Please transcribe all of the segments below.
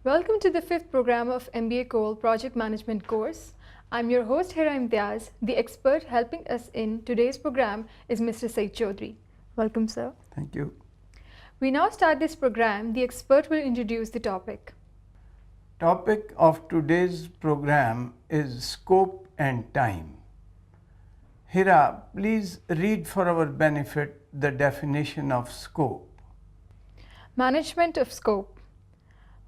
Welcome to the 5th program of MBA COL Project Management course. I'm your host Hera Imtiaz. The expert helping us in today's program is Mr. Saeed Chaudhary. Welcome, sir. Thank you. We now start this program. The expert will introduce the topic. Topic of today's program is scope and time. Hera, please read for our benefit the definition of scope. Management of scope.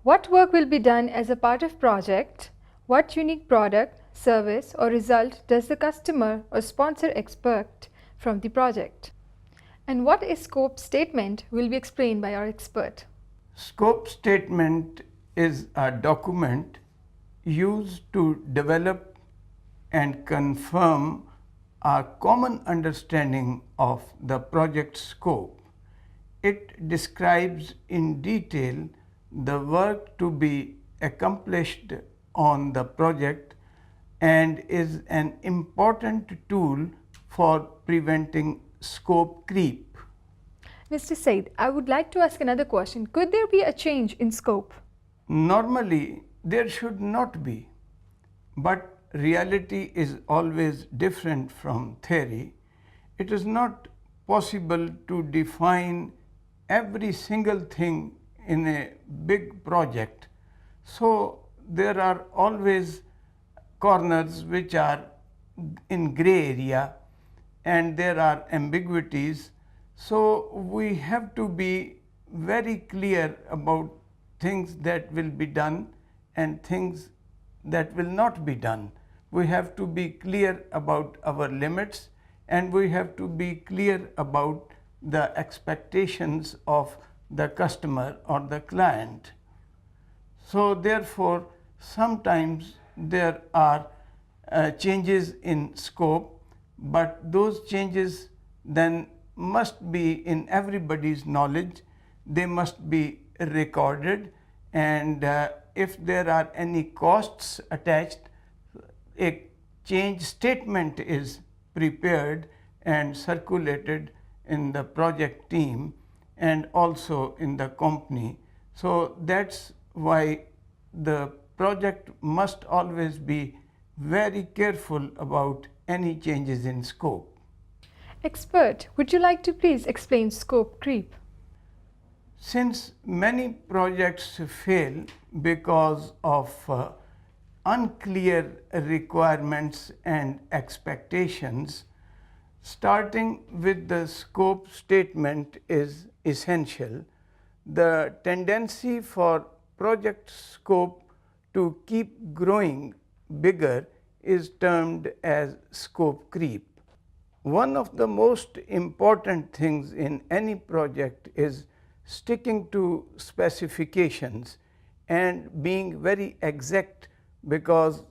What work will be done as a part of project? What unique product, service or result does the customer or sponsor expect from the project? And what is scope statement will be explained by our expert. Scope statement is a document used to develop and confirm a common understanding of the project scope. It describes in detail the work to be accomplished on the project and is an important tool for preventing scope creep. Mr. Saeed, I would like to ask another question. Could there be a change in scope? Normally, there should not be, but reality is always different from theory. It is not possible to define every single thing in a big project. So there are always corners which are in gray area and there are ambiguities. So we have to be very clear about things that will be done and things that will not be done. We have to be clear about our limits and we have to be clear about the expectations of the customer or the client. So therefore, sometimes there are changes in scope, but those changes then must be in everybody's knowledge. They must be recorded, and if there are any costs attached, a change statement is prepared and circulated in the project team and also in the company. So that's why the project must always be very careful about any changes in scope. Expert, would you like to please explain scope creep? Since many projects fail because of unclear requirements and expectations, starting with the scope statement is essential. The tendency for project scope to keep growing bigger is termed as scope creep. One of the most important things in any project is sticking to specifications and being very exact, because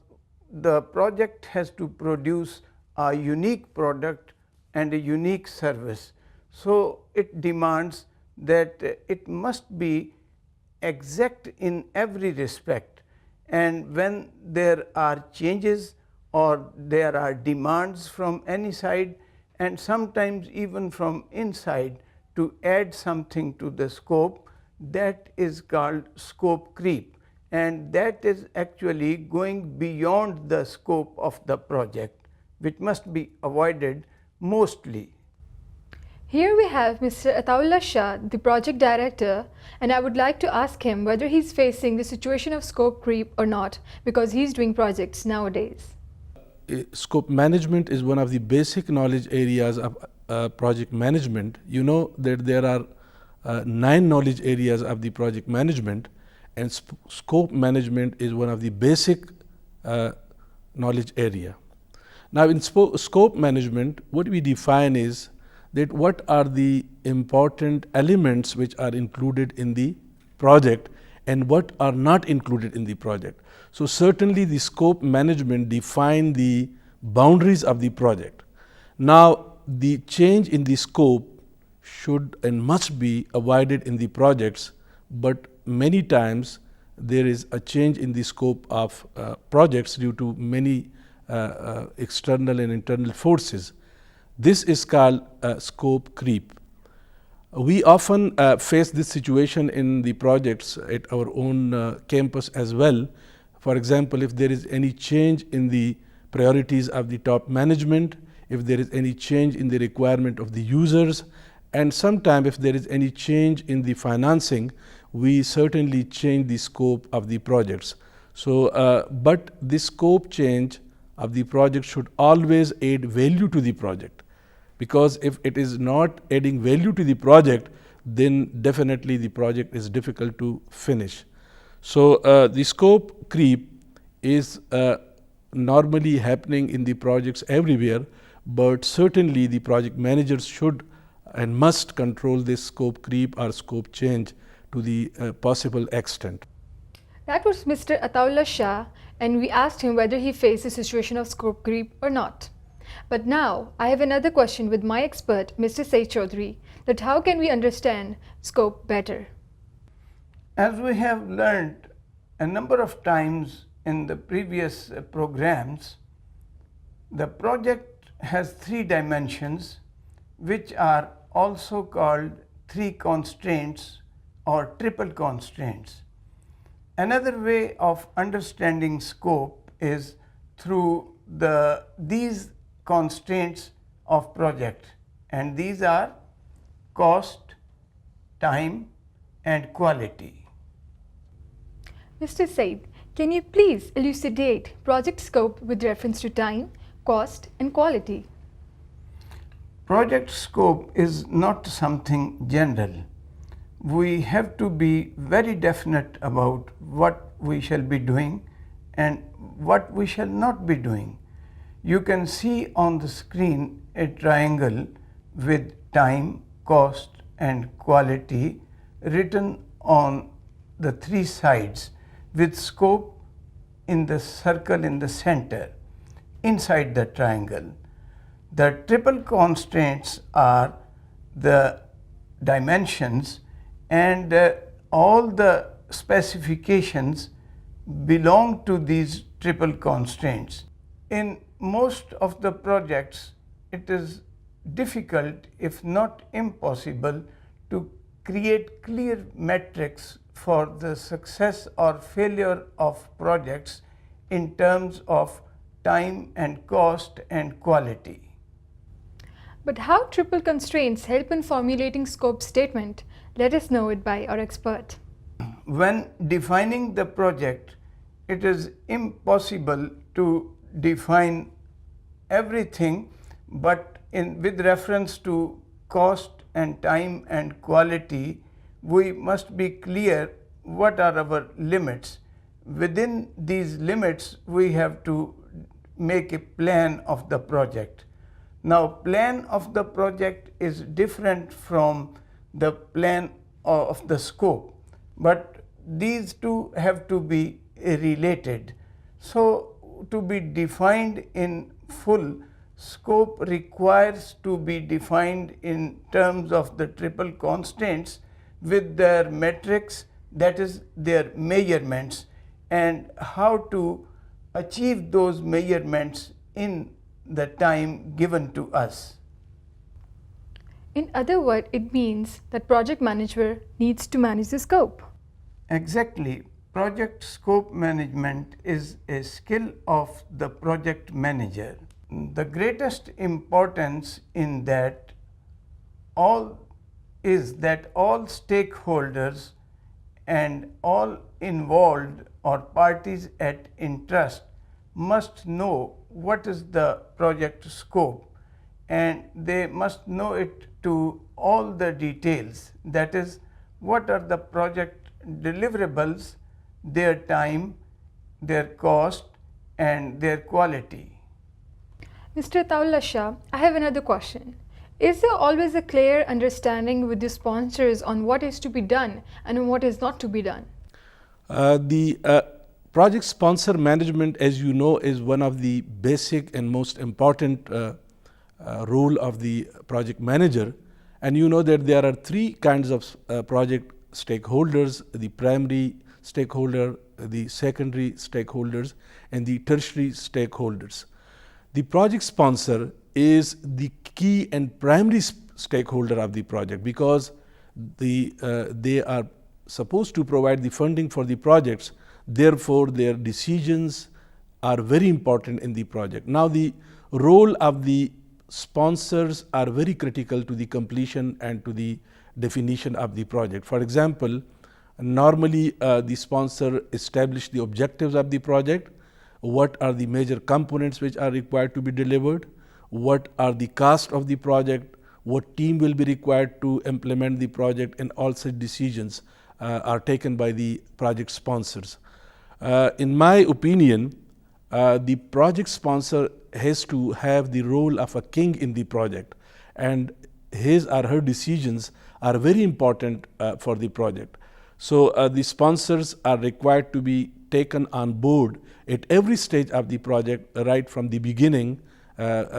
the project has to produce a unique product and a unique service. So it demands that it must be exact in every respect, and when there are changes or there are demands from any side and sometimes even from inside to add something to the scope, that is called scope creep, and that is actually going beyond the scope of the project, which must be avoided mostly. Here we have Mr. Ataullah Shah, the project director, and I would like to ask him whether he's facing the situation of scope creep or not, because he's doing projects nowadays. Scope management is one of the basic knowledge areas of project management. You know that there are 9 knowledge areas of the project management, and scope management is one of the basic knowledge area. Now in scope management, what we define is that what are the important elements which are included in the project and what are not included in the project. So certainly the scope management define the boundaries of the project. Now the change in the scope should and must be avoided in the projects, but many times there is a change in the scope of projects due to many external and internal forces. This is called scope creep. We often face this situation in the projects at our own campus as well. For example, if there is any change in the priorities of the top management, if there is any change in the requirement of the users, and sometimes if there is any change in the financing, we certainly change the scope of the projects. So, but the scope change of the project should always add value to the project, because if it is not adding value to the project, then definitely the project is difficult to finish. So, the scope creep is normally happening in the projects everywhere, but certainly the project managers should and must control this scope creep or scope change to the possible extent. That was Mr. Ataullah Shah, and we asked him whether he faced a situation of scope creep or not. But now I have another question with my expert, Mr. Saeed Chaudhary, that how can we understand scope better? As we have learned a number of times in the previous programs, the project has three dimensions, which are also called three constraints or triple constraints. Another way of understanding scope is through these constraints of project, and these are cost, time, and quality. Mr. Saeed, can you please elucidate project scope with reference to time, cost, and quality? Project scope is not something general. We have to be very definite about what we shall be doing and what we shall not be doing. You can see on the screen a triangle with time, cost, and quality written on the three sides, with scope in the circle in the center inside the triangle. The triple constraints are the dimensions, and all the specifications belong to these triple constraints. In most of the projects, it is difficult, if not impossible, to create clear metrics for the success or failure of projects in terms of time and cost and quality. But how triple constraints help in formulating scope statement? Let us know it by our expert. When defining the project, it is impossible to define everything, but with reference to cost and time and quality, we must be clear what are our limits. Within these limits, we have to make a plan of the project. Now, plan of the project is different from the plan of the scope, but these two have to be related. So, to be defined in full, scope requires to be defined in terms of the triple constraints with their metrics, that is their measurements, and how to achieve those measurements in the time given to us. In other words, it means that project manager needs to manage the scope. Exactly. Project scope management is a skill of the project manager. The greatest importance in that is that all stakeholders and all involved or parties at interest must know what is the project scope, and they must know it to all the details. That is, what are the project deliverables, their time, their cost, and their quality. Mr. Ataullah Shah, I have another question. Is there always a clear understanding with the sponsors on what is to be done and what is not to be done? The project sponsor management, as you know, is one of the basic and most important role of the project manager. And you know that there are three kinds of project stakeholders: the primary stakeholder, the secondary stakeholders, and the tertiary stakeholders. The project sponsor is the key and primary stakeholder of the project, because they are supposed to provide the funding for the projects. Therefore, their decisions are very important in the project. Now, the role of the sponsors are very critical to the completion and to the definition of the project. For example, normally the sponsor establishes the objectives of the project, what are the major components which are required to be delivered, what are the cost of the project, what team will be required to implement the project, and all such decisions are taken by the project sponsors. In my opinion, the project sponsor has to have the role of a king in the project, and his or her decisions are very important for the project. So the sponsors are required to be taken on board at every stage of the project, right from the beginning,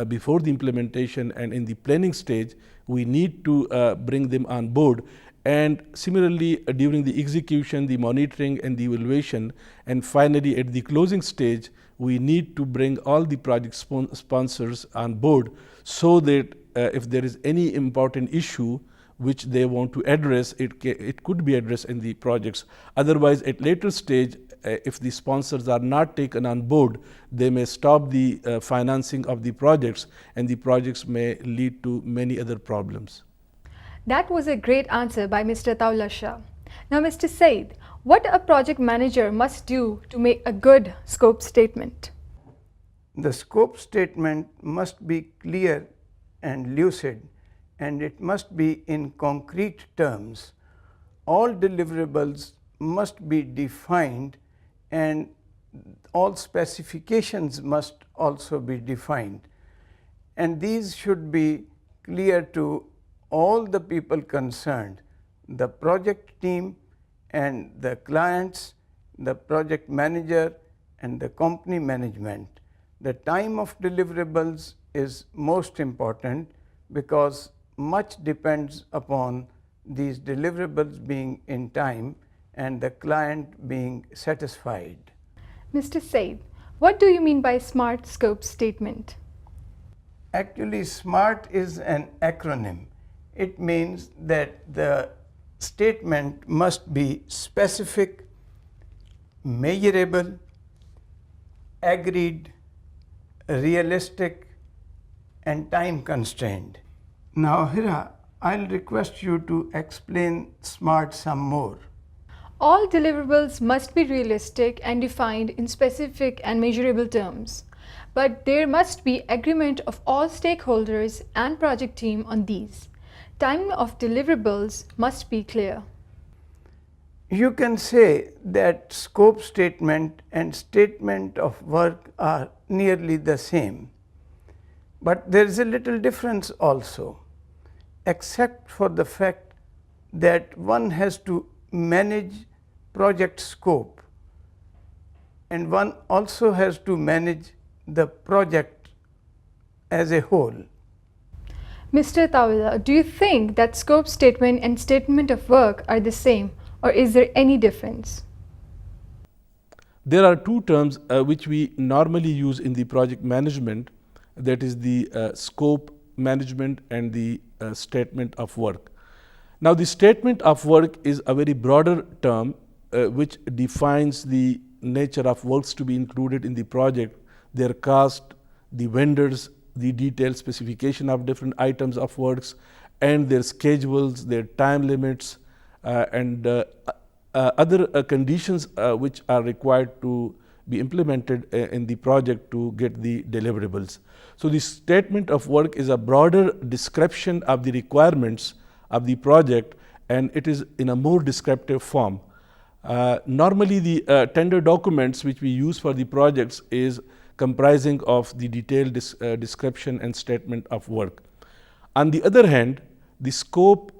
before the implementation, and in the planning stage. We need to bring them on board, and similarly during the execution, the monitoring and the evaluation, and finally at the closing stage, we need to bring all the project sponsors on board, so that if there is any important issue which they want to address, it could be addressed in the projects. Otherwise, at later stage, if the sponsors are not taken on board, they may stop the financing of the projects, and the projects may lead to many other problems. That was a great answer by Mr. Taula Shah. Now, Mr. Saeed, what a project manager must do to make a good scope statement? The scope statement must be clear and lucid, and it must be in concrete terms. All deliverables must be defined, and all specifications must also be defined. And these should be clear to all the people concerned, the project team and the clients, the project manager and the company management. The time of deliverables is most important, because much depends upon these deliverables being in time and the client being satisfied. Mr. Saeed, what do you mean by SMART scope statement? Actually, SMART is an acronym. It means that the statement must be specific, measurable, agreed, realistic, and time constrained. Now, Hera, I'll request you to explain SMART some more. All deliverables must be realistic and defined in specific and measurable terms, but there must be agreement of all stakeholders and project team on these. Time of deliverables must be clear. You can say that scope statement and statement of work are nearly the same, but there is a little difference also, except for the fact that one has to manage project scope, and one also has to manage the project as a whole. Mr. Tawla, do you think that scope statement and statement of work are the same, or is there any difference? There are two terms which we normally use in the project management, that is the scope management and the statement of work. Now, the statement of work is a very broader term which defines the nature of works to be included in the project, their cost, the vendors, the detailed specification of different items of works, and their schedules, their time limits, and other conditions which are required to be implemented in the project to get the deliverables. So the statement of work is a broader description of the requirements of the project, and it is in a more descriptive form. Normally the tender documents which we use for the projects is comprising of the detailed description and statement of work. On the other hand, the scope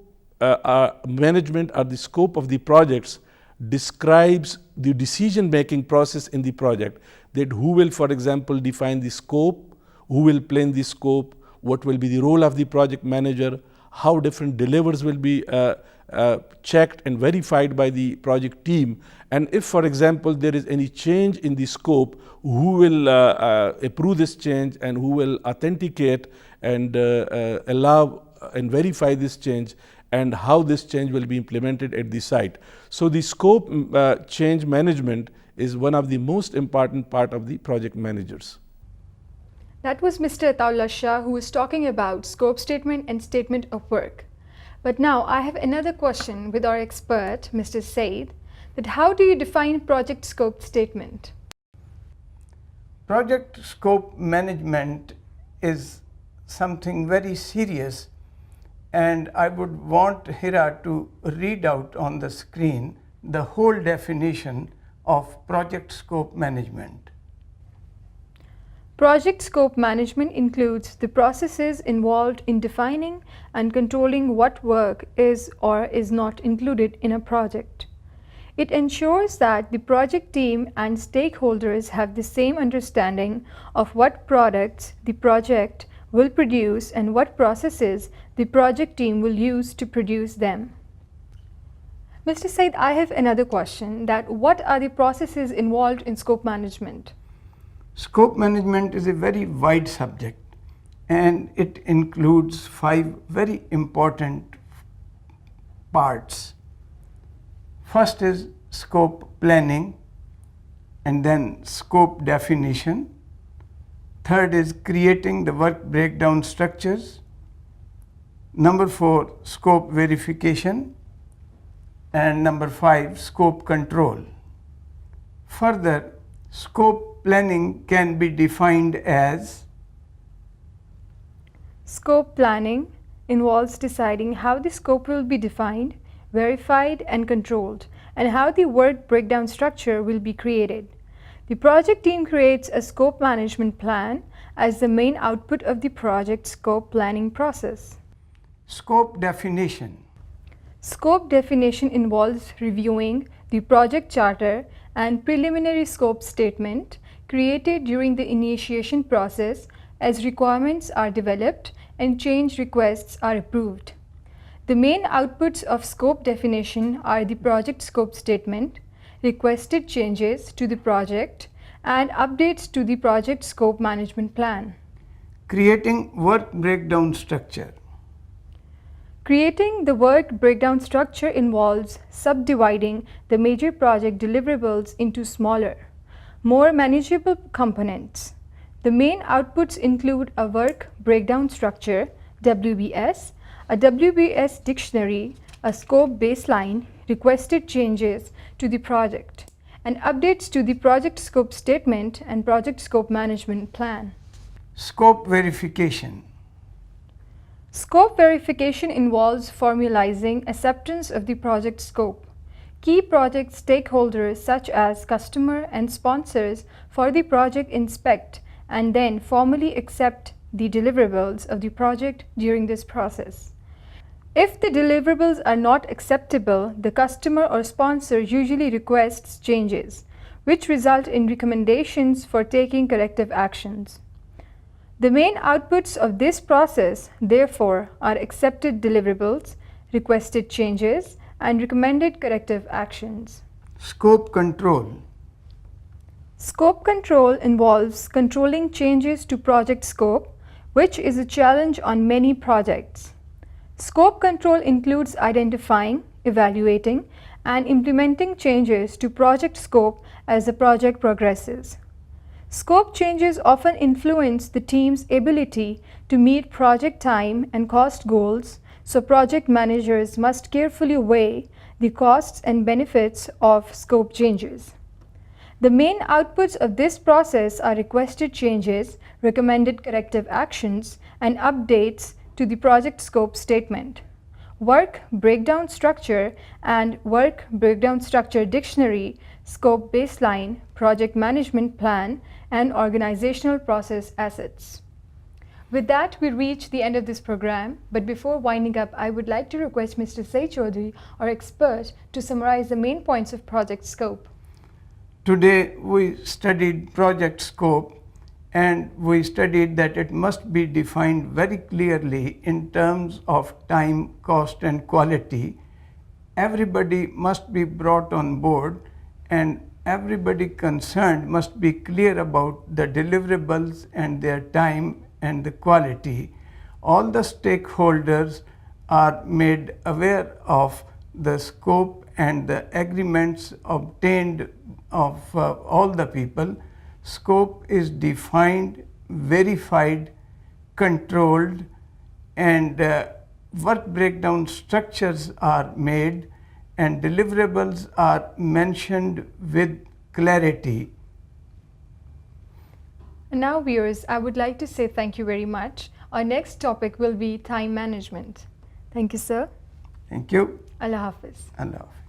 management or the scope of the projects describes the decision-making process in the project, that who will, for example, define the scope, who will plan the scope, what will be the role of the project manager, how different delivers will be checked and verified by the project team, and if, for example, there is any change in the scope, who will approve this change and who will authenticate and allow and verify this change, and how this change will be implemented at the site. So the scope change management is one of the most important part of the project managers. That was Mr. Ataullah Shah, who was talking about scope statement and statement of work. But now I have another question with our expert, Mr. Saeed, that how do you define project scope statement? Project scope management is something very serious, and I would want Hera to read out on the screen the whole definition of project scope management. Project scope management includes the processes involved in defining and controlling what work is or is not included in a project. It ensures that the project team and stakeholders have the same understanding of what products the project will produce and what processes the project team will use to produce them. Mr. Saeed, I have another question, that what are the processes involved in scope management? Scope management is a very wide subject, and it includes 5 very important parts. First is scope planning, and then scope definition. Third is creating the work breakdown structures. Number 4, scope verification. And number 5, scope control. Further, scope planning can be defined as: Scope planning involves deciding how the scope will be defined, verified and controlled, and how the work breakdown structure will be created. The project team creates a scope management plan as the main output of the project scope planning process. Scope definition. Scope definition involves reviewing the project charter and preliminary scope statement created during the initiation process as requirements are developed and change requests are approved. The main outputs of scope definition are the project scope statement, requested changes to the project, and updates to the project scope management plan. Creating work breakdown structure. Creating the work breakdown structure involves subdividing the major project deliverables into smaller, more manageable components. The main outputs include a work breakdown structure, WBS, a WBS dictionary, a scope baseline, requested changes to the project, and updates to the project scope statement and project scope management plan. Scope verification. Scope verification involves formalizing acceptance of the project scope. Key project stakeholders such as customer and sponsors for the project inspect and then formally accept the deliverables of the project during this process. If the deliverables are not acceptable, the customer or sponsor usually requests changes, which result in recommendations for taking corrective actions. The main outputs of this process, therefore, are accepted deliverables, requested changes, and recommended corrective actions. Scope control. Scope control involves controlling changes to project scope, which is a challenge on many projects. Scope control includes identifying, evaluating, and implementing changes to project scope as the project progresses. Scope changes often influence the team's ability to meet project time and cost goals, so project managers must carefully weigh the costs and benefits of scope changes. The main outputs of this process are requested changes, recommended corrective actions, and updates to the project scope statement. Work breakdown structure and work breakdown structure dictionary, scope baseline, project management plan, and organizational process assets. With that, we reach the end of this program, but before winding up, I would like to request Mr. Saeed Chaudhary, our expert, to summarize the main points of project scope. Today we studied project scope, and we studied that it must be defined very clearly in terms of time, cost, and quality. Everybody must be brought on board, and everybody concerned must be clear about the deliverables and their time and the quality. All the stakeholders are made aware of the scope and the agreements obtained of all the people. Scope is defined, verified, controlled, and work breakdown structures are made, and deliverables are mentioned with clarity. And now, viewers, I would like to say thank you very much. Our next topic will be time management. Thank you, sir. Thank you. Allah Hafiz. Allah Hafiz.